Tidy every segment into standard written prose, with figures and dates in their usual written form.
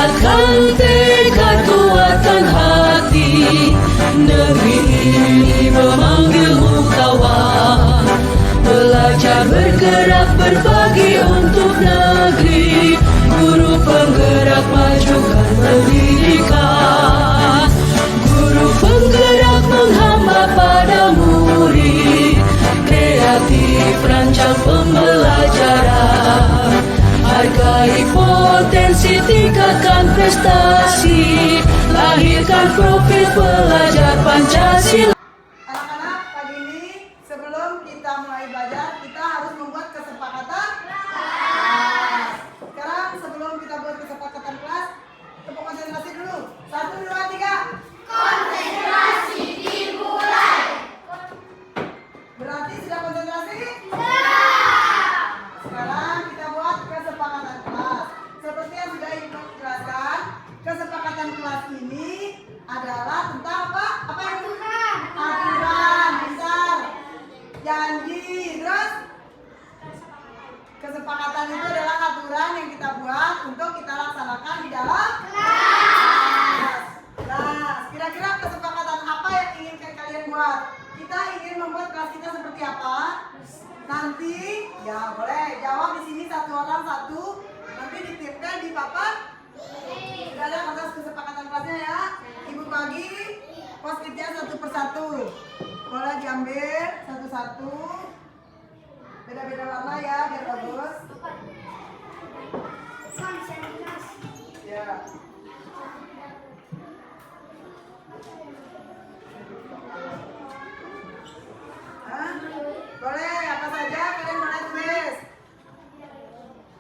Kuatkan tekad, kuatkan hati. Negeri ini memanggilmu kawan. Belajar bergerak berbagi untuk negeri. Guru penggerak majukan pendidikan. Guru penggerak menghamba pada murid. Kreatif rancang pembelajaran. Hargai potensi, tingkatkan prestasi. Lahirkan profil pelajar Pancasila. Anak-anak, pagi ini sebelum kita mulai belajar, kita harus membuat kesepakatan kelas. Sekarang sebelum kita buat kesepakatan kelas, tepuk konsentrasi dulu. 1, 2, 3. Konsentrasi dimulai. Berarti sudah konsentrasi? Sekarang kita buat kesepakatan kelas. Seperti yang sudah Ibu jelaskan, kesepakatan kelas ini adalah tentang apa? Apa yang aturan, besar, janji, terus kesepakatan itu adalah aturan yang kita buat untuk kita laksanakan di dalam kelas. Nah, kira-kira kesepakatan apa yang ingin kalian buat? Kita ingin membuat kelas kita seperti apa? Nanti, ya boleh jawab di sini satu orang satu. Nanti ditipkan di papan. Sudah ada atas kesepakatan kelasnya ya. Ibu bagi post-itnya satu persatu. Boleh diambil satu-satu. Beda-beda warna ya, biar bagus. Ya. Hah? Boleh, apa saja kalian boleh tulis.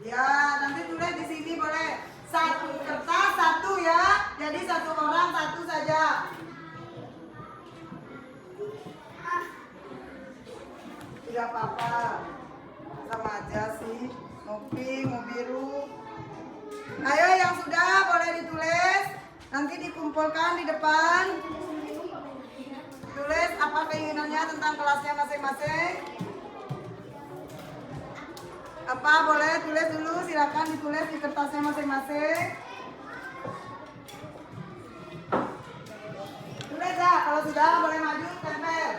Ya, nanti tulis di sini boleh. Satu kertas satu ya. Jadi satu orang satu saja. Tidak apa-apa. Sama aja sih. Mau pink, mau biru. Ayo yang sudah boleh ditulis. Nanti dikumpulkan di depan. Tulis apa keinginannya tentang kelasnya masing-masing. Apa boleh tulis dulu, silakan ditulis di kertasnya masing-masing. Tulis ya, kalau sudah boleh maju tempel.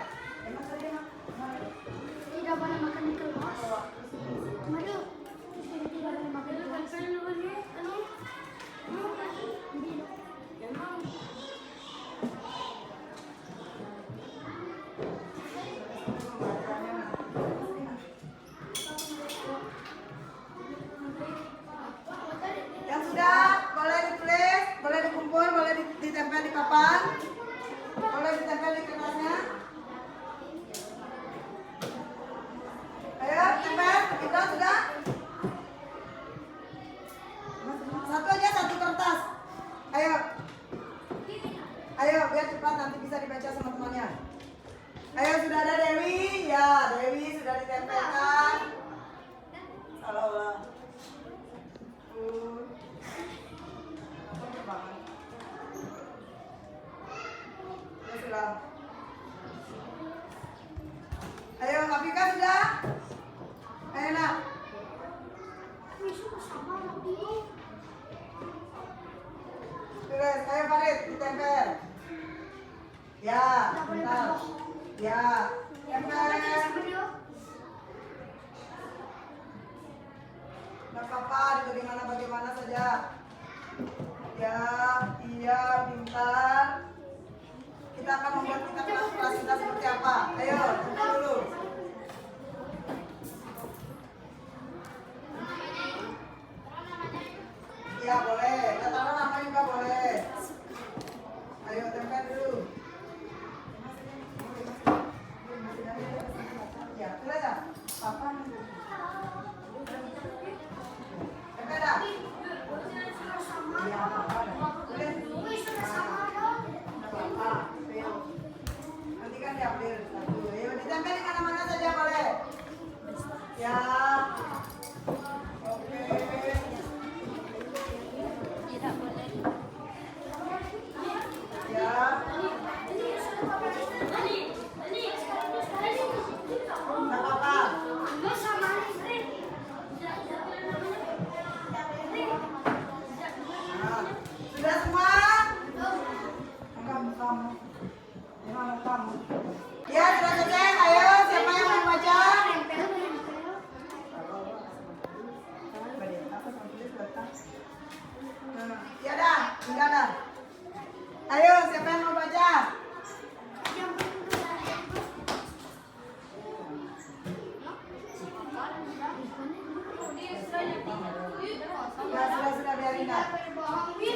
Tidak boleh makan di kelas. Maju. Tidak boleh makan di kelas. Yang sudah boleh ditulis, boleh dikumpul, boleh ditempel di papan, boleh ditempel di kertasnya. Ayo tempel, kita sudah. Satu aja, satu kertas. Ayo, ayo biar cepat nanti bisa dibaca sama temannya. Ayo sudah ada Dewi, ya Dewi sudah ditempelkan. Salah. Ayo, Afika sudah? Ayo nak. Tulis, ayo Farid, ditempel. Ya, bentar. Ya, tempel. Gak apa-apa, bagaimana saja. Ya, iya, pintar. Kita akan membuat kelas kita seperti apa. Ayo, tempel dulu. Ya, boleh. Taruh nama juga boleh. Ayo, tempel dulu. Ya, tulis ya. Papan. Tempel dah. Ya, apa-apa dah. Tulis. Apa-apa. Nanti kan diambil satu. Ayo, ditempel di mana-mana saja boleh. Ya. Oke. Ya. Nggak apa-apa. Nah.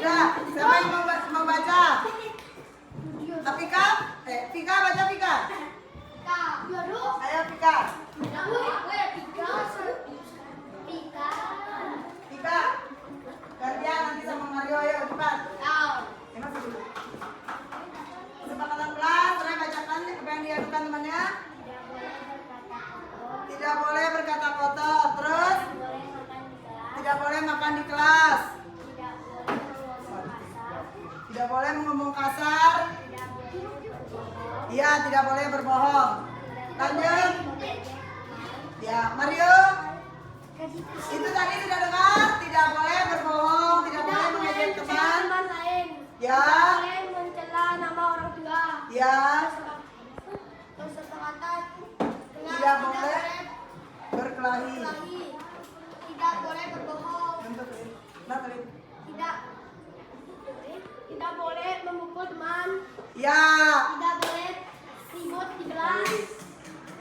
Sudah. Siapa yang mau baca? Vika? Vika baca Vika. Ayo Vika. Vika. Gantian nanti sama Mario, ayo cepat. Enak sih dulu. Kesepakatan kelas, saya bacakan apa yang diadukan temannya. Tidak boleh berkata kotor. Terus tidak boleh makan di kelas. Tidak boleh ngomong kasar. Iya, tidak boleh berbohong. Lanjut. Ya, Mario. Itu tadi sudah dengar. Tidak boleh berbohong, tidak boleh mengejek teman. Ya. Boleh mencela nama orang tua. Ya. Kesepakatan Tidak boleh berkelahi. Tidak boleh berbohong. Nah, tadi. Tidak boleh memukul teman. Ya. Tidak boleh ribut di kelas.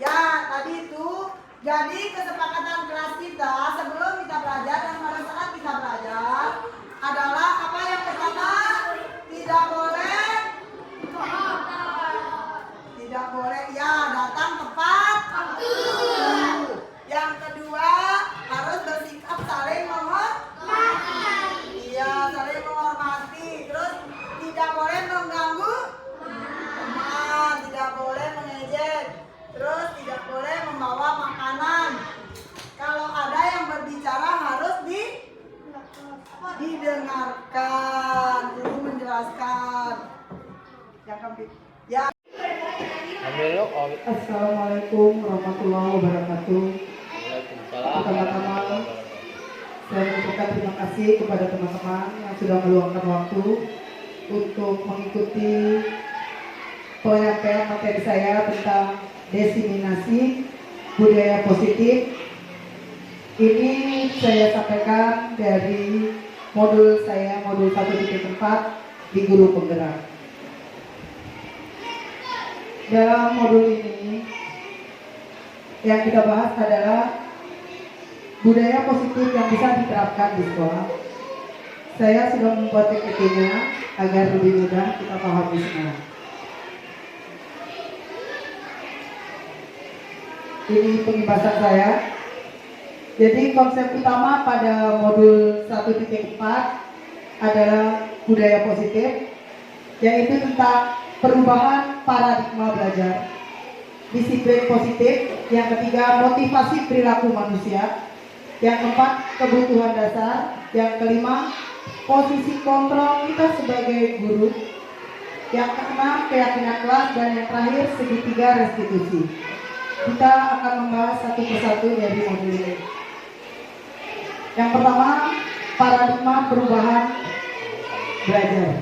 Ya, tadi itu. Jadi kesepakatan kelas kita sebelum kita belajar dan pada saat kita belajar adalah apa yang pertama? Tidak boleh. Tidak boleh. Ya, datang tepat. Yang kedua harus bersikap saling menghormati. Iya, saling menghormati. Terus tidak boleh mengganggu teman, tidak boleh mengejek. Terus tidak boleh membawa makanan. Kalau ada yang berbicara harus didengarkan. Guru menjelaskan. Yang keempat. Ya. Assalamualaikum warahmatullahi wabarakatuh. Pertama-tama saya mengucapkan terima kasih kepada teman-teman yang sudah meluangkan waktu untuk mengikuti penyampaian materi saya tentang diseminasi budaya positif. Ini saya sampaikan dari modul saya, modul 1.4 di Guru Penggerak. Dalam modul ini yang kita bahas adalah budaya positif yang bisa diterapkan di sekolah. Saya sudah membuat PPT-nya agar lebih mudah kita pahami semua. Ini pembahasan saya. Jadi konsep utama pada modul 1.4 adalah budaya positif, yaitu tentang perubahan paradigma belajar, disiplin positif, yang ketiga motivasi perilaku manusia, yang keempat kebutuhan dasar, yang kelima posisi kontrol kita sebagai guru, yang keenam keyakinan kelas, dan yang terakhir segitiga restitusi. Kita akan membahas satu persatu dari modul ini. Yang pertama, paradigma perubahan belajar.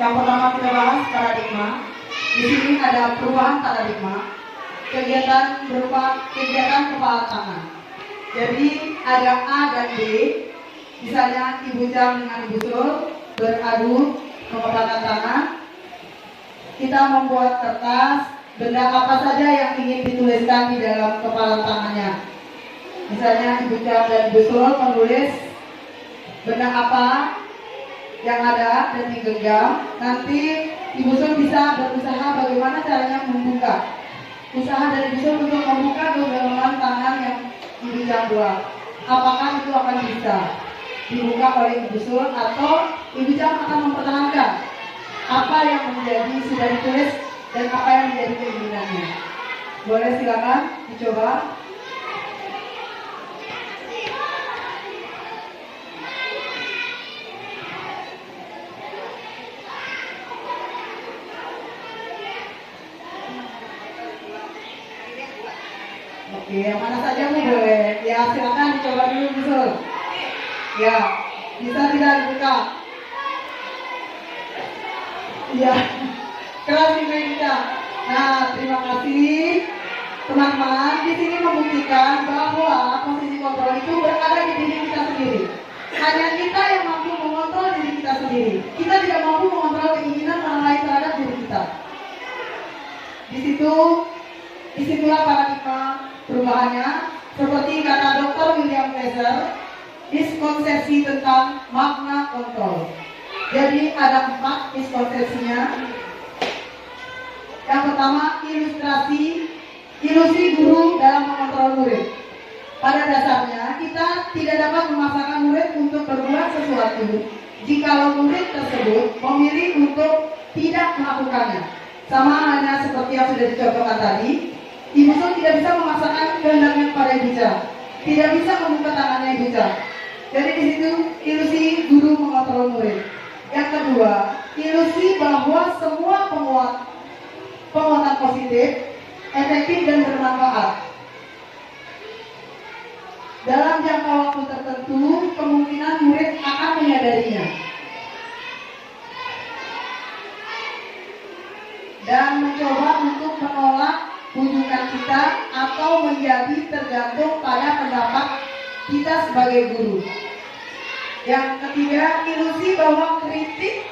Yang pertama kita bahas paradigma. Di sini ada perubahan paradigma. Kegiatan berupa kegiatan kepala tangan. Jadi ada A dan B. Misalnya Ibu Jam dengan Ibu Sul beradu mengepalkan tangan. Kita membuat kertas, benda apa saja yang ingin dituliskan di dalam kepala tangannya. Misalnya Ibu Jam dan Ibu Sul menulis benda apa yang ada dan digenggam. Nanti Ibu Sul bisa berusaha bagaimana caranya membuka. Usaha dari Ibu Sul untuk membuka genggaman tangan yang Ibu Jam buat. Apakah itu akan bisa dibuka oleh Ibu Sul atau Ibu Jam akan mempertahankan apa yang menjadi sudah ditulis dan apa yang menjadi keinginannya. Boleh silakan dicoba. Oke, yang mana saja Bu boleh. Ya, silakan dicoba dulu Bu Sul. Ya, bisa tidak dibuka? Ya, keras ini kita. Nah, terima kasih teman-teman. Di sini membuktikan bahwa posisi kontrol itu berada di diri kita sendiri. Hanya kita yang mampu mengontrol diri kita sendiri. Kita tidak mampu mengontrol keinginan orang lain terhadap diri kita. Disitulah paradigma perubahannya. Seperti kata Dr. William Fraser, this miskonsepsi tentang makna kontrol. Jadi ada 4 miskonsepsinya. Yang pertama, ilusi guru dalam mengontrol murid. Pada dasarnya kita tidak dapat memaksakan murid untuk berbuat sesuatu jikalau murid tersebut memilih untuk tidak melakukannya. Sama halnya seperti yang sudah dicontohkan tadi, ibu tidak bisa memaksakan kehendaknya kepada ibu, tidak bisa membuka tangannya ibu. Jadi di situ ilusi guru mengontrol murid. Yang kedua, ilusi bahwa semua penguatan positif, efektif dan bermanfaat. Dalam jangka waktu tertentu, kemungkinan murid akan menyadarinya dan mencoba untuk menolak kunjungan kita atau menjadi tergantung pada pendapat kita sebagai guru. Yang ketiga, ilusi bahwa kritik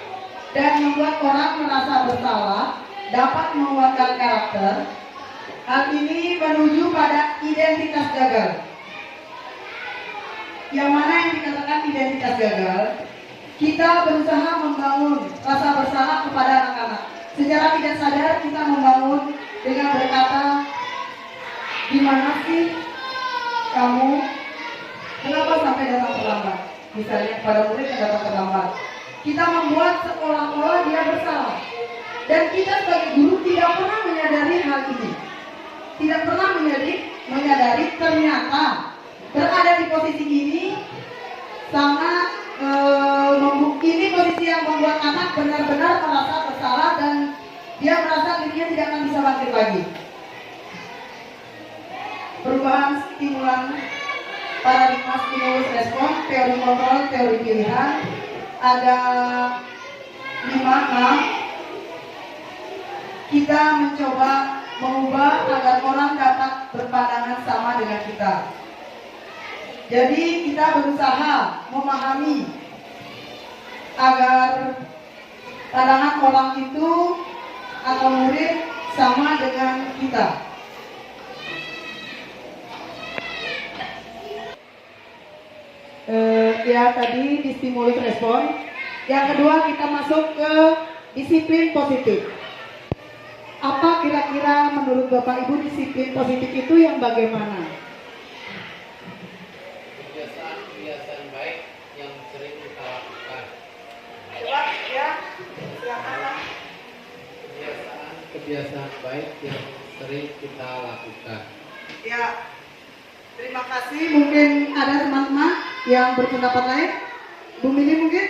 dan membuat orang merasa bersalah dapat menguatkan karakter. Hal ini menuju pada identitas gagal. Yang mana yang dikatakan identitas gagal? Kita berusaha membangun rasa bersalah kepada anak-anak. Secara tidak sadar kita membangun dengan berkata, di mana sih kamu? Kenapa sampai datang terlambat? Misalnya kepada murid yang datang terlambat. Kita membuat seolah-olah dia bersalah. Dan kita sebagai guru tidak pernah menyadari hal ini. Tidak pernah menyadari ternyata berada di posisi ini sangat ini posisi yang membuat anak benar-benar merasa bersalah dan dia merasa dirinya tidak akan bisa bangkit lagi. Perubahan stimulan paradigma stimulus respon, teori kontrol, teori pilihan, ada 5-6. Kita mencoba mengubah agar orang dapat berpandangan sama dengan kita. Jadi kita berusaha memahami agar pandangan orang itu atau murid sama dengan kita. Ya tadi di stimulus respon. Yang kedua kita masuk ke disiplin positif. Apa kira-kira menurut Bapak Ibu disiplin positif itu yang bagaimana? Kebiasaan baik yang sering kita lakukan. Coba ya, silakan. Kebiasaan baik yang sering kita lakukan. Ya, Terima kasih. Mungkin ada teman-teman yang berpendapat lain. Bu Mili mungkin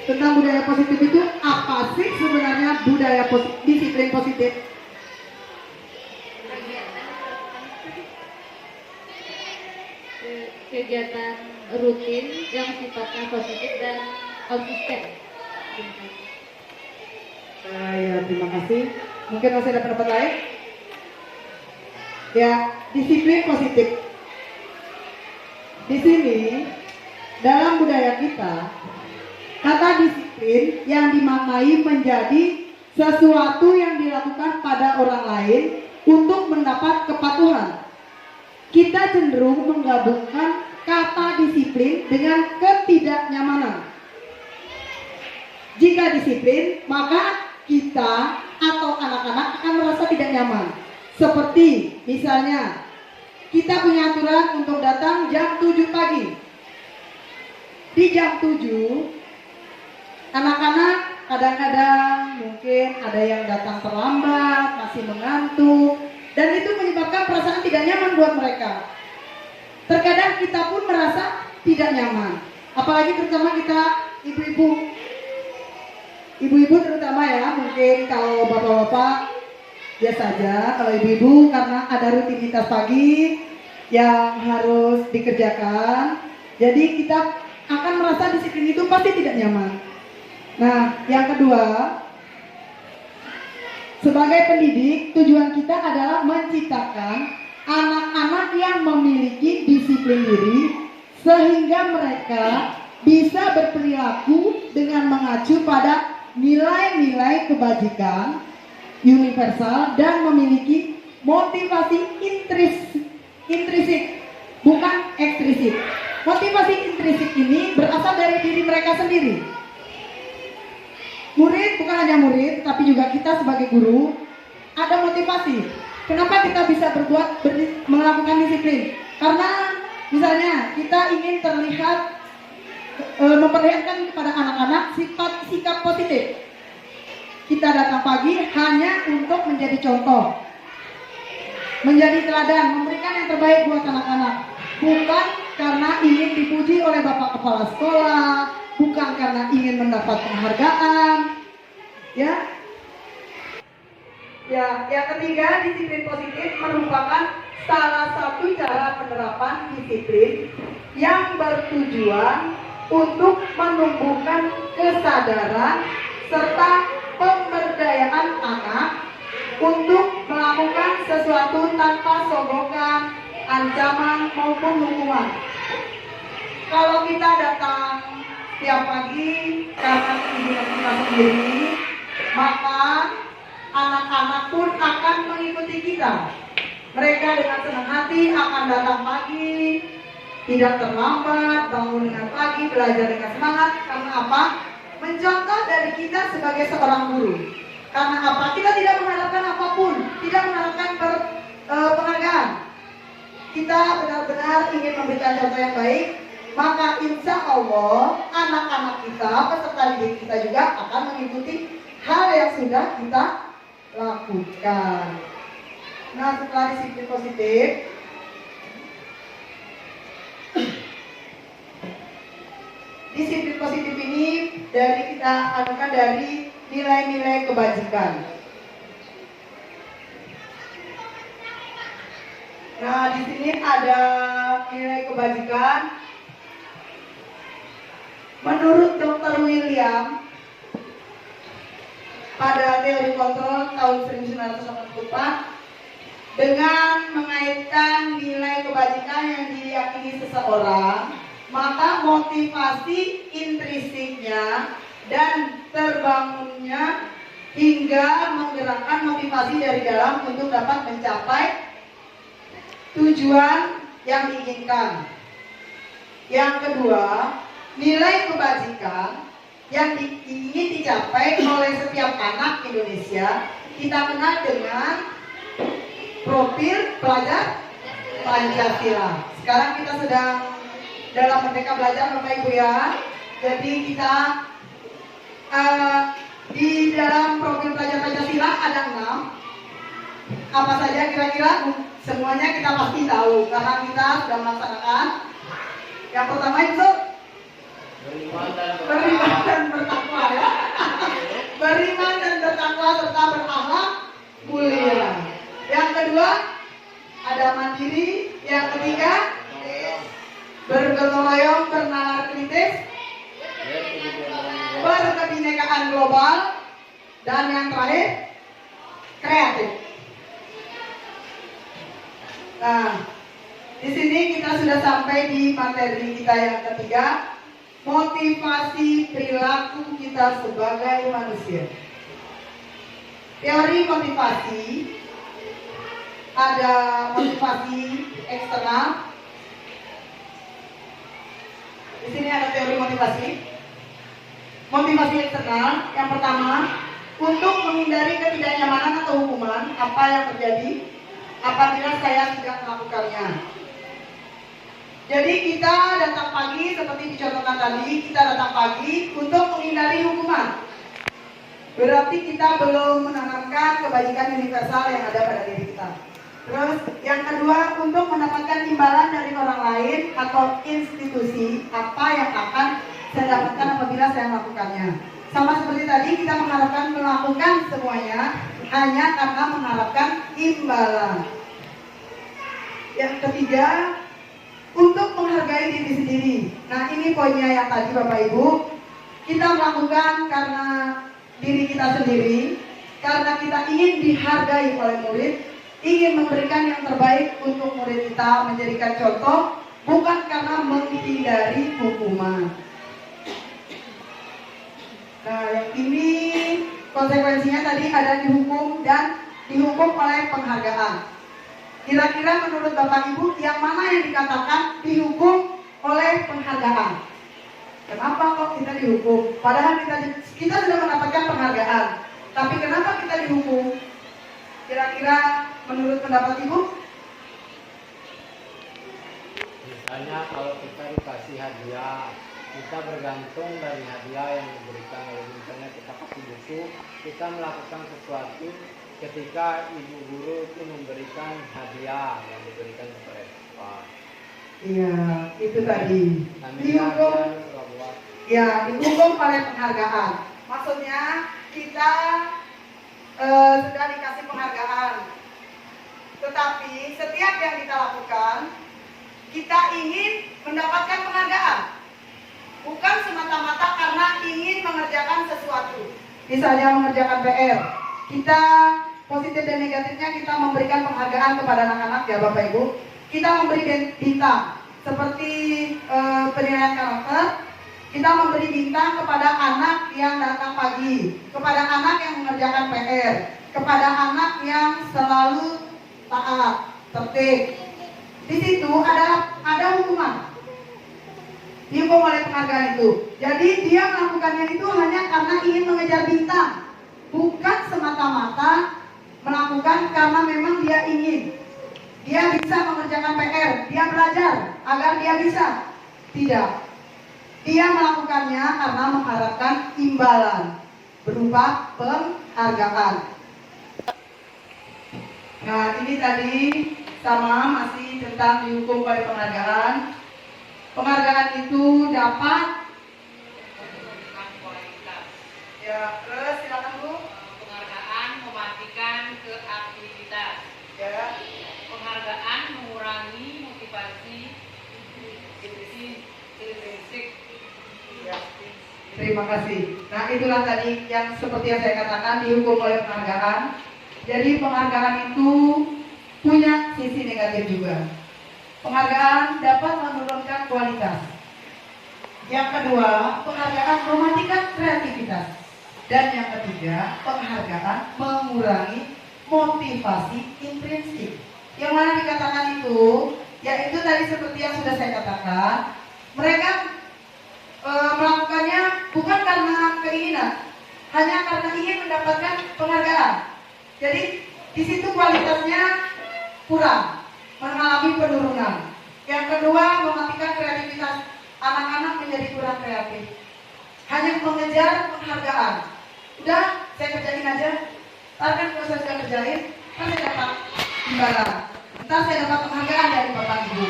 tentang budaya positif itu apa sih sebenarnya budaya disiplin positif? Kegiatan rutin yang sifatnya positif dan konsisten. Ya, terima kasih. Mungkin masih ada pendapat lain? Ya, disiplin positif. Di sini dalam budaya kita, kata disiplin yang dimaknai menjadi sesuatu yang dilakukan pada orang lain untuk mendapat kepatuhan. Kita cenderung menggabungkan kata disiplin dengan ketidaknyamanan. Jika disiplin, maka kita atau anak-anak akan merasa tidak nyaman. Seperti misalnya, kita punya aturan untuk datang jam 7 pagi. Di jam 7, anak-anak kadang-kadang mungkin ada yang datang terlambat, masih mengantuk, dan itu menyebabkan perasaan tidak nyaman buat mereka. Terkadang kita pun merasa tidak nyaman, apalagi terutama kita ibu-ibu. Ibu-ibu terutama ya, mungkin kalau bapak-bapak biasa aja, kalau ibu-ibu karena ada rutinitas pagi yang harus dikerjakan, jadi kita akan merasa disiplin itu pasti tidak nyaman. Nah, yang kedua, sebagai pendidik, tujuan kita adalah menciptakan anak-anak yang memiliki disiplin diri sehingga mereka bisa berperilaku dengan mengacu pada nilai-nilai kebajikan universal dan memiliki motivasi intrinsik, bukan ekstrisik. Motivasi intrinsik ini berasal dari diri mereka sendiri. Murid, bukan hanya murid, tapi juga kita sebagai guru, ada motivasi. Kenapa kita bisa melakukan disiplin? Karena misalnya kita ingin terlihat, memperlihatkan kepada anak-anak sikap positif. Kita datang pagi hanya untuk menjadi contoh, menjadi teladan, memberikan yang terbaik buat anak-anak. Bukan karena ingin dipuji oleh Bapak Kepala Sekolah, bukan karena ingin mendapat penghargaan. Ya, yang ketiga, disiplin positif merupakan salah satu cara penerapan disiplin yang bertujuan untuk menumbuhkan kesadaran serta pemberdayaan anak untuk melakukan sesuatu tanpa sogokan, ancaman maupun hukuman. Kalau kita datang tiap pagi karena keinginan kita sendiri, maka anak-anak pun akan mengikuti kita. Mereka dengan senang hati akan datang pagi, tidak terlambat, bangun dengan pagi, belajar dengan semangat. Karena apa? Mencontoh dari kita sebagai seorang guru. Karena apa? Kita tidak mengharapkan apapun, tidak mengharapkan penghargaan. Kita benar-benar ingin memberikan contoh yang baik, maka insya Allah anak-anak kita, peserta didik kita juga akan mengikuti hal yang sudah kita lakukan. Nah, setelah disiplin positif, disiplin positif ini kita anukan dari nilai-nilai kebajikan. Nah, di sini ada nilai kebajikan. Menurut Dr. William, pada teori kontrol tahun 1984, dengan mengaitkan nilai kebajikan yang diyakini seseorang, maka motivasi intrinsiknya dan terbangunnya hingga menggerakkan motivasi dari dalam untuk dapat mencapai tujuan yang diinginkan. Yang kedua, nilai kebajikan yang ingin dicapai oleh setiap anak Indonesia kita kenal dengan profil pelajar Pancasila. Sekarang kita sedang dalam Merdeka Belajar, Bapak Ibu ya. Jadi kita di dalam profil pelajar Pancasila ada 6. Apa saja kira-kira? Semuanya kita pasti tahu karena kita sudah melaksanakan. Yang pertama itu beriman dan bertakwa ya. Beriman dan bertakwa serta berakhlak mulia. Yang kedua ada mandiri. Yang ketiga bergotong royong, bernalar kritis, berkebinekaan global, dan yang terakhir kreatif. Nah, di sini kita sudah sampai di materi kita yang ketiga, motivasi perilaku kita sebagai manusia. Teori motivasi, ada motivasi eksternal. Di sini ada teori motivasi. Motivasi eksternal, yang pertama, untuk menghindari ketidaknyamanan atau hukuman apa yang terjadi apabila saya tidak melakukannya. Jadi kita datang pagi seperti dicontohkan tadi, kita datang pagi untuk menghindari hukuman. Berarti kita belum menanamkan kebajikan universal yang ada pada diri kita. Terus yang kedua, untuk mendapatkan imbalan dari orang lain atau institusi apa yang akan saya dapatkan apabila saya melakukannya. Sama seperti tadi, kita mengharapkan melakukan semuanya hanya karena mengharapkan imbalan. Yang ketiga, untuk menghargai diri sendiri. Nah, ini poinnya yang tadi Bapak Ibu. Kita melakukan karena diri kita sendiri, karena kita ingin dihargai oleh murid, ingin memberikan yang terbaik untuk murid kita, menjadikan contoh, bukan karena menghindari hukuman. Nah, yang ini konsekuensinya tadi ada dihukum dan dihukum oleh penghargaan. Kira-kira menurut Bapak Ibu, yang mana yang dikatakan dihukum oleh penghargaan. Kenapa kok kita dihukum? Padahal kita sudah mendapatkan penghargaan. Tapi kenapa kita dihukum? Kira-kira menurut pendapat Ibu? Misalnya kalau kita dikasih hadiah, kita bergantung dari hadiah yang diberikan. Misalnya kita kasih buku, kita melakukan sesuatu ketika ibu guru itu memberikan hadiah yang diberikan kepada siswa. Iya, itu tadi. Dihukum. Dihukum oleh penghargaan. Maksudnya kita sudah dikasih penghargaan. Tetapi setiap yang kita lakukan, kita ingin mendapatkan penghargaan. Bukan semata-mata karena ingin mengerjakan sesuatu. Misalnya mengerjakan PR. Kita positif dan negatifnya kita memberikan penghargaan kepada anak-anak ya Bapak Ibu. Kita memberi bintang seperti penilaian karakter. Kita memberi bintang kepada anak yang datang pagi, kepada anak yang mengerjakan PR, kepada anak yang selalu taat, tertib. Di situ ada hukuman. Dihukum oleh penghargaan itu. Jadi dia melakukannya itu hanya karena ingin mengejar bintang, bukan semata-mata melakukan karena memang dia ingin. Dia bisa mengerjakan PR, dia belajar agar dia bisa. Tidak. Dia melakukannya karena mengharapkan imbalan berupa penghargaan. Nah, ini tadi sama masih tentang dihukum oleh penghargaan. Penghargaan itu dapat ya, terus silakan Bu. Penghargaan mematikan kreativitas. Ya. Penghargaan mengurangi motivasi intrinsik. Ya. Terima kasih. Nah, itulah tadi yang seperti yang saya katakan dihukum oleh penghargaan. Jadi penghargaan itu punya sisi negatif juga. Penghargaan dapat menurunkan kualitas. Yang kedua, penghargaan mematikan kreativitas. Dan yang ketiga, penghargaan mengurangi motivasi intrinsik. Yang mana dikatakan itu, yaitu tadi seperti yang sudah saya katakan, mereka melakukannya bukan karena keinginan, hanya karena ingin mendapatkan penghargaan. Jadi di situ kualitasnya kurang, mengalami penurunan. Yang kedua, mematikan kreativitas. Anak-anak menjadi kurang kreatif, hanya mengejar penghargaan. Udah, saya kerjain aja. Ntar kan kalau saya sudah kerjain, kan saya dapat imbalan. Ntar saya dapat penghargaan dari Bapak Ibu.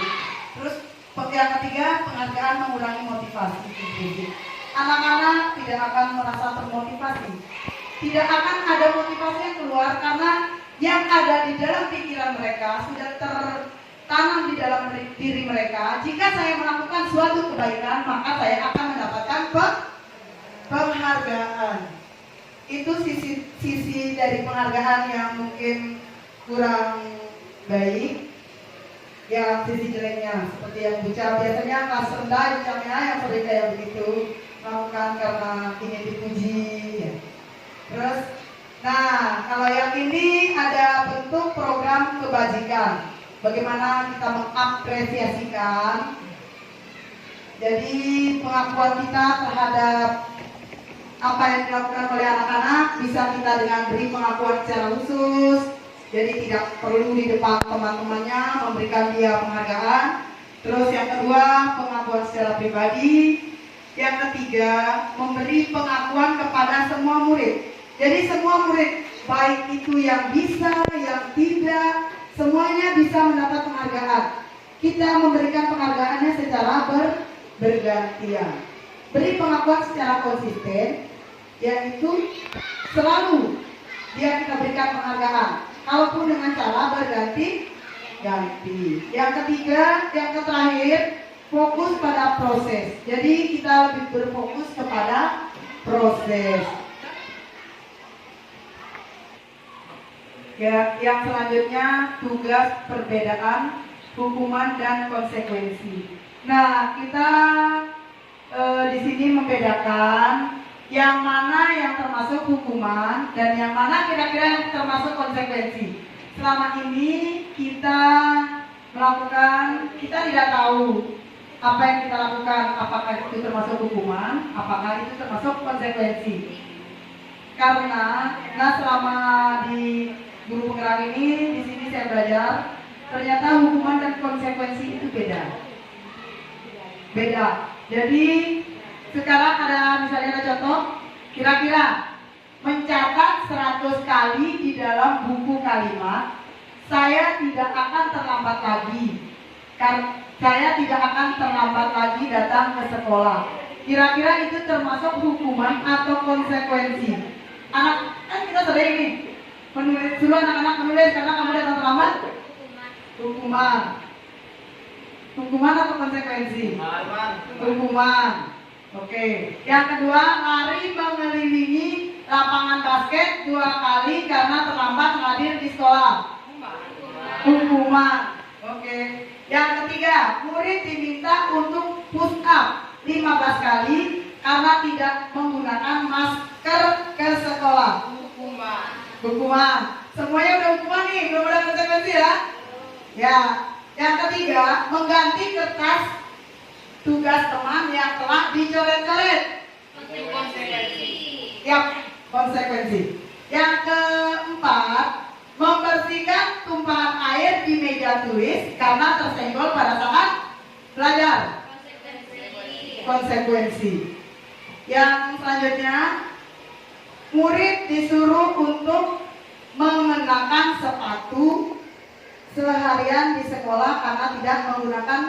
Terus yang ketiga, penghargaan mengurangi motivasi. Anak-anak tidak akan merasa termotivasi. Tidak akan ada motivasi yang keluar karena yang ada di dalam pikiran mereka sudah tertanam di dalam diri mereka. Jika saya melakukan suatu kebaikan, maka saya akan mendapatkan penghargaan. Itu sisi dari penghargaan yang mungkin kurang baik. Ya, sisi jeleknya seperti yang bicara biasanya kelas rendah ucapnya yang sering kayak begitu, melakukan karena ingin dipuji ya. Terus, nah kalau yang ini ada bentuk program kebajikan. Bagaimana kita mengapresiasikan. Jadi pengakuan kita terhadap apa yang dilakukan oleh anak-anak bisa kita dengan beri pengakuan secara khusus. Jadi tidak perlu di depan teman-temannya memberikan dia penghargaan. Terus yang kedua, pengakuan secara pribadi. Yang ketiga, memberi pengakuan kepada semua murid. Jadi semua murid, baik itu yang bisa, yang tidak, semuanya bisa mendapat penghargaan. Kita memberikan penghargaannya secara bergantian. Beri pengakuan secara konsisten, yaitu selalu dia kita berikan penghargaan. Kalaupun dengan cara berganti. Yang ketiga, yang terakhir, fokus pada proses. Jadi kita lebih berfokus kepada proses. Ya, yang selanjutnya tugas perbedaan, hukuman dan konsekuensi. Nah, kita di sini membedakan yang mana yang termasuk hukuman dan yang mana kira-kira yang termasuk konsekuensi. Selama ini kita melakukan, kita tidak tahu apa yang kita lakukan, apakah itu termasuk hukuman, apakah itu termasuk konsekuensi. Karena, selama di guru penggerak ini, di sini saya belajar, ternyata hukuman dan konsekuensi itu beda. Jadi, sekarang misalnya ada contoh, kira-kira mencatat 100 kali di dalam buku kalimat, saya tidak akan terlambat lagi. Saya tidak akan terlambat lagi datang ke sekolah. Kira-kira itu termasuk hukuman atau konsekuensi? Anak, kan kita sering nih suruh anak-anak menulis karena kamu datang terlambat. Hukuman atau konsekuensi? Hukuman. Oke. Yang kedua, lari mengelilingi lapangan basket 2 kali karena terlambat hadir di sekolah. Hukuman. Oke. Yang ketiga, murid diminta untuk push up 15 kali karena tidak menggunakan masker ke sekolah. Hukuman. Semuanya udah hukuman nih, belum ada konsekuensi ya? Ya. Yang ketiga, mengganti kertas tugas teman yang telah dicoret-coret. Konsekuensi. Yang keempat, membersihkan tumpahan air di meja tulis karena tersenggol pada saat belajar. Konsekuensi. Yang selanjutnya, murid disuruh untuk mengenakan sepatu seharian di sekolah karena tidak menggunakan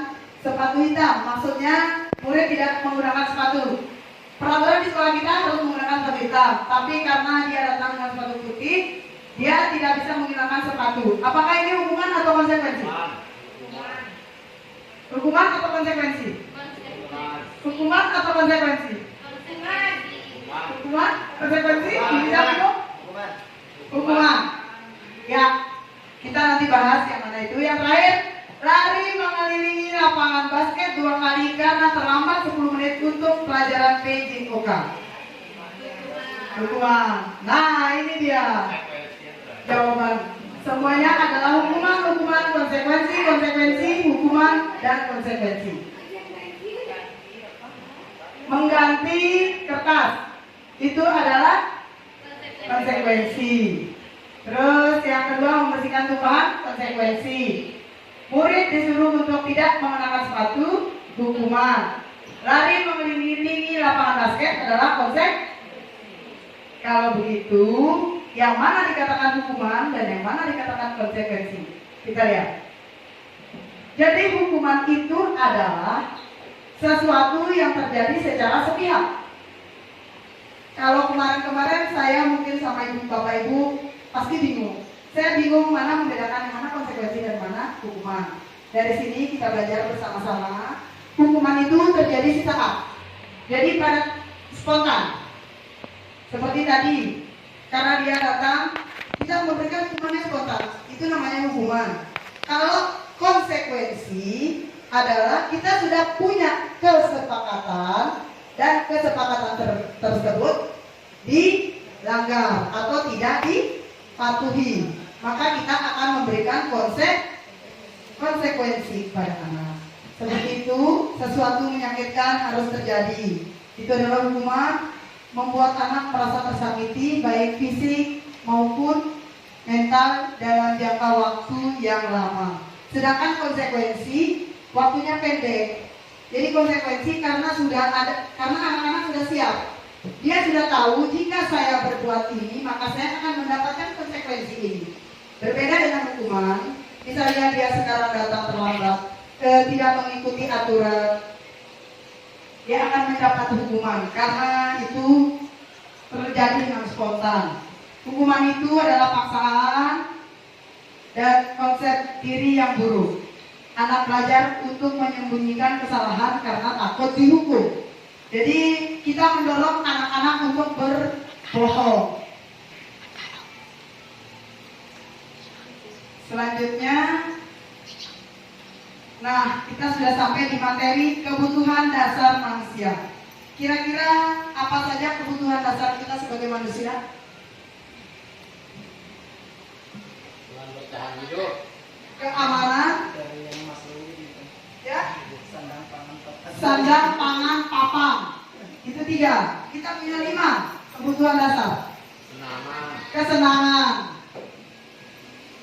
sepatu hitam. Maksudnya murid tidak menggunakan sepatu. Peraturan di sekolah kita harus menggunakan sepatu hitam, tapi karena dia datang dengan sepatu putih, dia tidak bisa menggunakan sepatu. Apakah ini hukuman atau konsekuensi? Hukuman atau konsekuensi? Hukuman atau konsekuensi? Hukuman? Konsekuensi? Bisa bingung? Hukuman. Ya, kita nanti bahas yang mana itu. Yang terakhir, lari mengelilingi lapangan basket 2 kali karena terlambat 10 menit untuk pelajaran PJOK. Hukuman. Nah, ini dia jawaban. Semuanya adalah hukuman, konsekuensi, hukuman, dan konsekuensi. Mengganti kertas itu adalah konsekuensi. Terus yang kedua, membersihkan tumpahan, konsekuensi. Murid disuruh untuk tidak mengenakan sepatu, hukuman. Lari mengelilingi lapangan basket adalah konsekuensi. Kalau begitu, yang mana dikatakan hukuman dan yang mana dikatakan konsekuensi? Kita lihat. Jadi hukuman itu adalah sesuatu yang terjadi secara sepihak. Kalau kemarin-kemarin saya mungkin sama ibu bapak ibu pasti bingung. Saya bingung mana membedakan yang mana konsekuensi dan mana hukuman. Dari sini kita belajar bersama-sama. Hukuman itu terjadi sesaat. Jadi pada spontan. Seperti tadi, karena dia datang, kita memberikan hukumannya spontan. Itu namanya hukuman. Kalau konsekuensi adalah kita sudah punya kesepakatan dan kesepakatan tersebut dilanggar atau tidak dipatuhi, maka kita akan memberikan konsekuensi pada anak. Seperti itu, sesuatu menyakitkan harus terjadi. Itu adalah hukuman, membuat anak merasa tersakiti baik fisik maupun mental dalam jangka waktu yang lama. Sedangkan konsekuensi waktunya pendek. Jadi konsekuensi karena anak-anak sudah siap. Dia sudah tahu jika saya berbuat ini maka saya akan mendapatkan konsekuensi ini. Berbeda dengan hukuman, misalnya dia sekarang datang terlambat, tidak mengikuti aturan, dia akan mendapat hukuman karena itu terjadi dengan spontan. Hukuman itu adalah paksaan dan konsep diri yang buruk. Anak belajar untuk menyembunyikan kesalahan karena takut dihukum. Jadi kita mendorong anak-anak untuk berbohong. Selanjutnya, nah kita sudah sampai di materi kebutuhan dasar manusia. Kira-kira apa saja kebutuhan dasar kita sebagai manusia? Dengan bertahan hidup. Keamanan, ya, Sandang, pangan, papan. Itu 3. Kita punya 5 kebutuhan dasar. Kesenangan.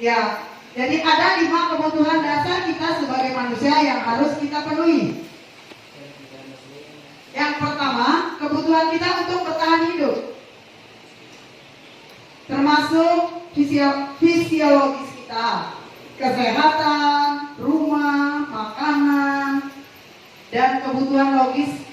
Ya, jadi ada 5 kebutuhan dasar kita sebagai manusia yang harus kita penuhi. Yang pertama, kebutuhan kita untuk bertahan hidup, termasuk fisiologis kita, kesehatan, rumah, makanan, dan kebutuhan logis